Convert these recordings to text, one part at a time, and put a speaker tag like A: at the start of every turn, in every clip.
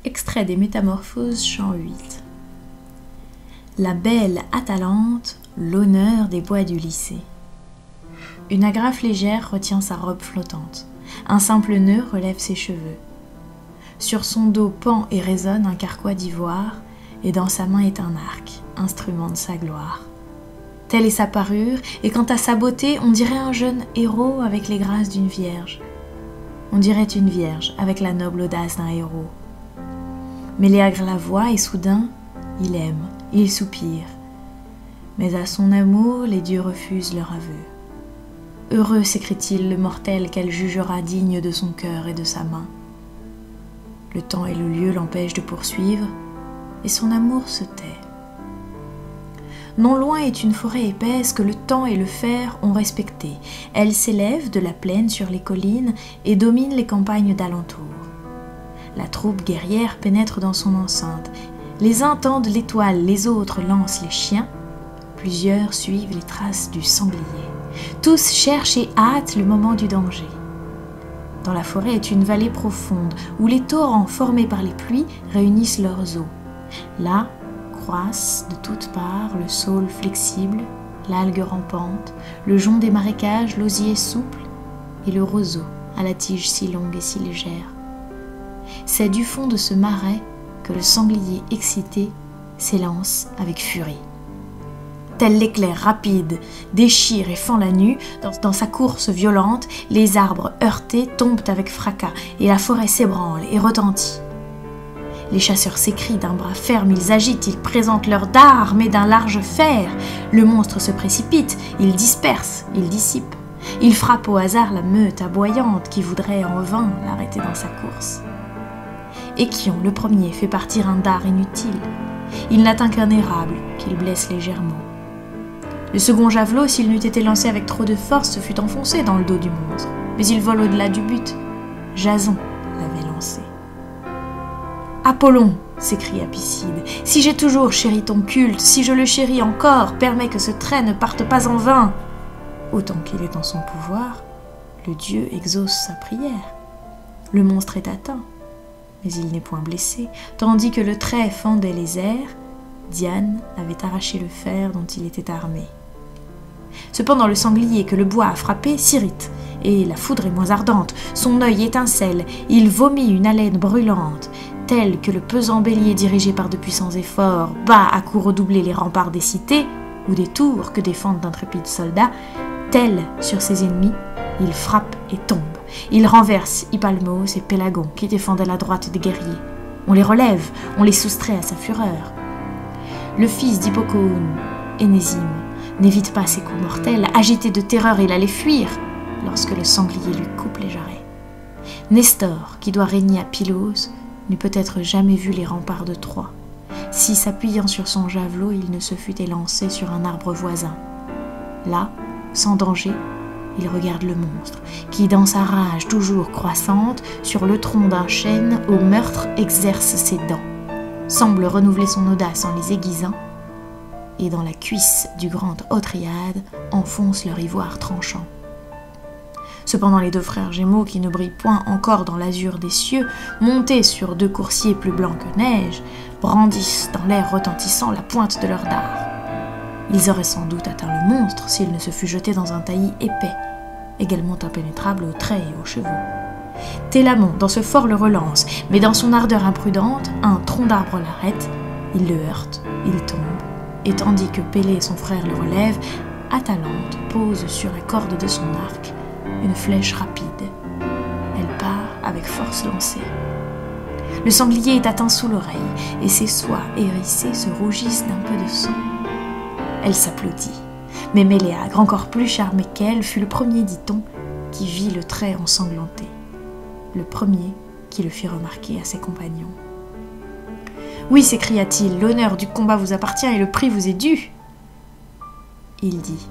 A: Extrait des Métamorphoses, chant 8. La belle Atalante, l'honneur des bois du lycée. Une agrafe légère retient sa robe flottante. Un simple nœud relève ses cheveux. Sur son dos pend et résonne un carquois d'ivoire, et dans sa main est un arc, instrument de sa gloire. Telle est sa parure, et quant à sa beauté, on dirait un jeune héros avec les grâces d'une vierge. On dirait une vierge avec la noble audace d'un héros. Méléagre la voit et soudain, il aime, il soupire. Mais à son amour, les dieux refusent leur aveu. Heureux, s'écrie-t-il, le mortel qu'elle jugera digne de son cœur et de sa main. Le temps et le lieu l'empêchent de poursuivre, et son amour se tait. Non loin est une forêt épaisse que le temps et le fer ont respectée. Elle s'élève de la plaine sur les collines et domine les campagnes d'alentour. La troupe guerrière pénètre dans son enceinte. Les uns tendent l'étoile, les autres lancent les chiens. Plusieurs suivent les traces du sanglier. Tous cherchent et hâtent le moment du danger. Dans la forêt est une vallée profonde où les torrents formés par les pluies réunissent leurs eaux. Là croissent de toutes parts le saule flexible, l'algue rampante, le jonc des marécages, l'osier souple et le roseau à la tige si longue et si légère. C'est du fond de ce marais que le sanglier excité s'élance avec furie. Tel l'éclair rapide, déchire et fend la nue, dans sa course violente, les arbres heurtés tombent avec fracas et la forêt s'ébranle et retentit. Les chasseurs s'écrient d'un bras ferme, ils agitent, ils présentent leurs dards armés d'un large fer. Le monstre se précipite, il disperse, il dissipe. Il frappe au hasard la meute aboyante qui voudrait en vain l'arrêter dans sa course. Échion, le premier, fait partir un dard inutile. Il n'atteint qu'un érable qu'il blesse légèrement. Le second javelot, s'il n'eût été lancé avec trop de force, se fut enfoncé dans le dos du monstre. Mais il vole au-delà du but. Jason l'avait lancé. « Apollon !» s'écria Piscide. « Si j'ai toujours chéri ton culte, si je le chéris encore, permets que ce trait ne parte pas en vain. » Autant qu'il est en son pouvoir, le dieu exauce sa prière. Le monstre est atteint, mais il n'est point blessé, tandis que le trait fendait les airs, Diane avait arraché le fer dont il était armé. Cependant le sanglier que le bois a frappé s'irrite, et la foudre est moins ardente, son œil étincelle, il vomit une haleine brûlante, tel que le pesant bélier dirigé par de puissants efforts bat à coups redoublés les remparts des cités, ou des tours que défendent d'intrépides soldats, tel sur ses ennemis, il frappe et tombe. Il renverse Hippalmos et Pélagon qui défendaient la droite des guerriers. On les relève, on les soustrait à sa fureur. Le fils d'Hippocoon, Énésime, n'évite pas ses coups mortels. Agité de terreur, il allait fuir lorsque le sanglier lui coupe les jarrets. Nestor, qui doit régner à Pylos, n'eût peut-être jamais vu les remparts de Troie, si, s'appuyant sur son javelot, il ne se fût élancé sur un arbre voisin. Là, sans danger, il regarde le monstre, qui, dans sa rage toujours croissante, sur le tronc d'un chêne, au meurtre exerce ses dents, semble renouveler son audace en les aiguisant, et dans la cuisse du grand Othryade enfonce leur ivoire tranchant. Cependant les deux frères gémeaux, qui ne brillent point encore dans l'azur des cieux, montés sur deux coursiers plus blancs que neige, brandissent dans l'air retentissant la pointe de leurs dards. Ils auraient sans doute atteint le monstre s'il ne se fût jeté dans un taillis épais, également impénétrable aux traits et aux chevaux. Télamon, dans ce fort, le relance, mais dans son ardeur imprudente, un tronc d'arbre l'arrête, il le heurte, il tombe, et tandis que Pélée et son frère le relèvent, Atalante pose sur la corde de son arc une flèche rapide. Elle part avec force lancée. Le sanglier est atteint sous l'oreille, et ses soies hérissées se rougissent d'un peu de sang. Elle s'applaudit, mais Méléagre, encore plus charmé qu'elle, fut le premier, dit-on, qui vit le trait ensanglanté, le premier qui le fit remarquer à ses compagnons. « Oui, s'écria-t-il, l'honneur du combat vous appartient et le prix vous est dû. » Il dit,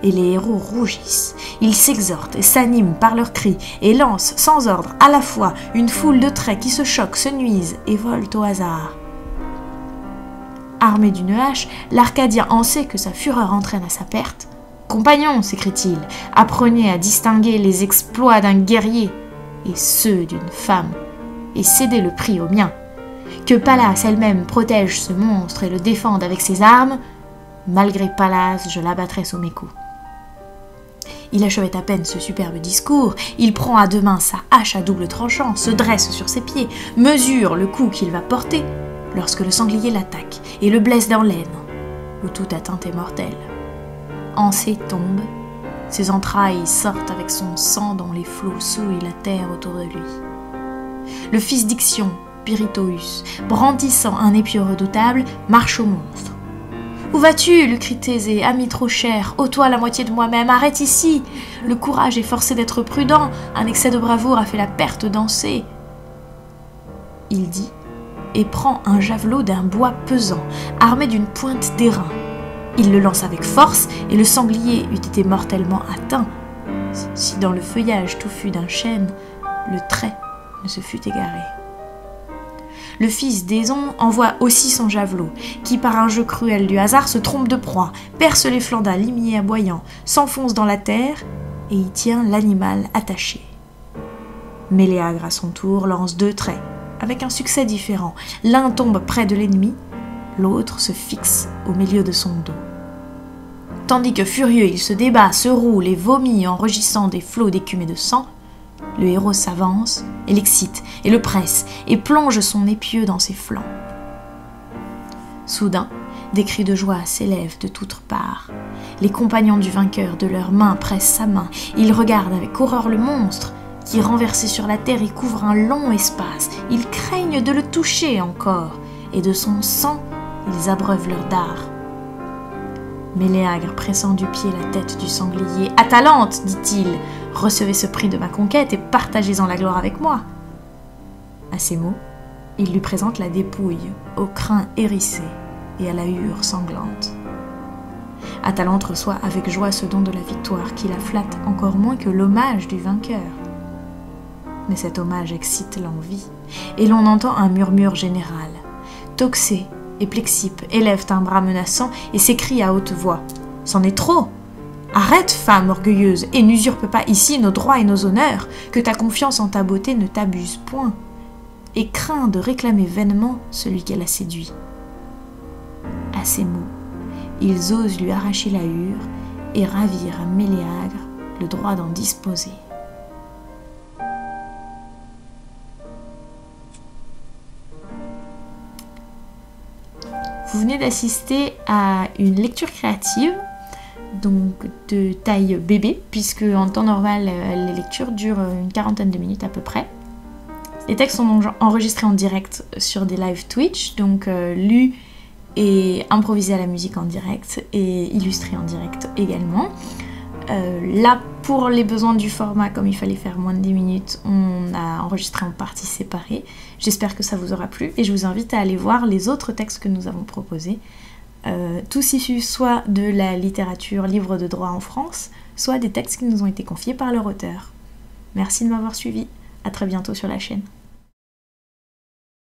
A: et les héros rougissent, ils s'exhortent et s'animent par leurs cris, et lancent sans ordre à la fois une foule de traits qui se choquent, se nuisent et volent au hasard. Armé d'une hache, l'Arcadien en sait que sa fureur entraîne à sa perte. « Compagnons, s'écrie-t-il, apprenez à distinguer les exploits d'un guerrier et ceux d'une femme. et céder le prix au mien. Que Pallas elle-même protège ce monstre et le défende avec ses armes, malgré Pallas, je l'abattrai sous mes coups. » Il achevait à peine ce superbe discours, il prend à deux mains sa hache à double tranchant, se dresse sur ses pieds, mesure le coup qu'il va porter, lorsque le sanglier l'attaque et le blesse dans l'aine, où toute atteinte est mortelle. Ancé tombe, ses entrailles sortent avec son sang dont les flots souillent la terre autour de lui. Le fils d'Ixion, Pirithous, brandissant un épieu redoutable, marche au monstre. « Où vas-tu » lui crie Thésée, « ami trop cher, ô toi la moitié de moi-même, arrête ici. Le courage est forcé d'être prudent, un excès de bravoure a fait la perte d'Ancé. » Il dit, et prend un javelot d'un bois pesant, armé d'une pointe d'airain. Il le lance avec force, et le sanglier eût été mortellement atteint, si dans le feuillage touffu d'un chêne, le trait ne se fût égaré. Le fils d'Aison envoie aussi son javelot, qui par un jeu cruel du hasard se trompe de proie, perce les flancs d'un limier aboyant, s'enfonce dans la terre, et y tient l'animal attaché. Méléagre à son tour lance 2 traits, avec un succès différent. L'un tombe près de l'ennemi, l'autre se fixe au milieu de son dos. Tandis que furieux il se débat, se roule et vomit en rugissant des flots d'écume et de sang, le héros s'avance et l'excite et le presse et plonge son épieu dans ses flancs. Soudain, des cris de joie s'élèvent de toutes parts. Les compagnons du vainqueur de leurs mains pressent sa main. Ils regardent avec horreur le monstre qui, renversé sur la terre, y couvre un long espace. Ils craignent de le toucher encore, et de son sang, ils abreuvent leurs dards. Méléagre, pressant du pied la tête du sanglier, « Atalante, dit-il, recevez ce prix de ma conquête et partagez-en la gloire avec moi. » À ces mots, il lui présente la dépouille, au crin hérissé et à la hure sanglante. Atalante reçoit avec joie ce don de la victoire qui la flatte encore moins que l'hommage du vainqueur. Mais cet hommage excite l'envie, et l'on entend un murmure général. Toxé et Plexippe élèvent un bras menaçant et s'écrient à haute voix. « C'en est trop ! Arrête, femme orgueilleuse, et n'usurpe pas ici nos droits et nos honneurs, que ta confiance en ta beauté ne t'abuse point, et crains de réclamer vainement celui qu'elle a séduit. » À ces mots, ils osent lui arracher la hure et ravir à Méléagre le droit d'en disposer. Vous venez d'assister à une lecture créative, donc de taille bébé, puisque en temps normal, les lectures durent une 40aine de minutes à peu près. Les textes sont enregistrés en direct sur des live Twitch, donc lus et improvisés à la musique en direct et illustrés en direct également. Là, pour les besoins du format, comme il fallait faire moins de 10 minutes, on a enregistré en parties séparées. J'espère que ça vous aura plu et je vous invite à aller voir les autres textes que nous avons proposés. Tous issus soit de la littérature libre de droit en France, soit des textes qui nous ont été confiés par leur auteur. Merci de m'avoir suivi. À très bientôt sur la chaîne.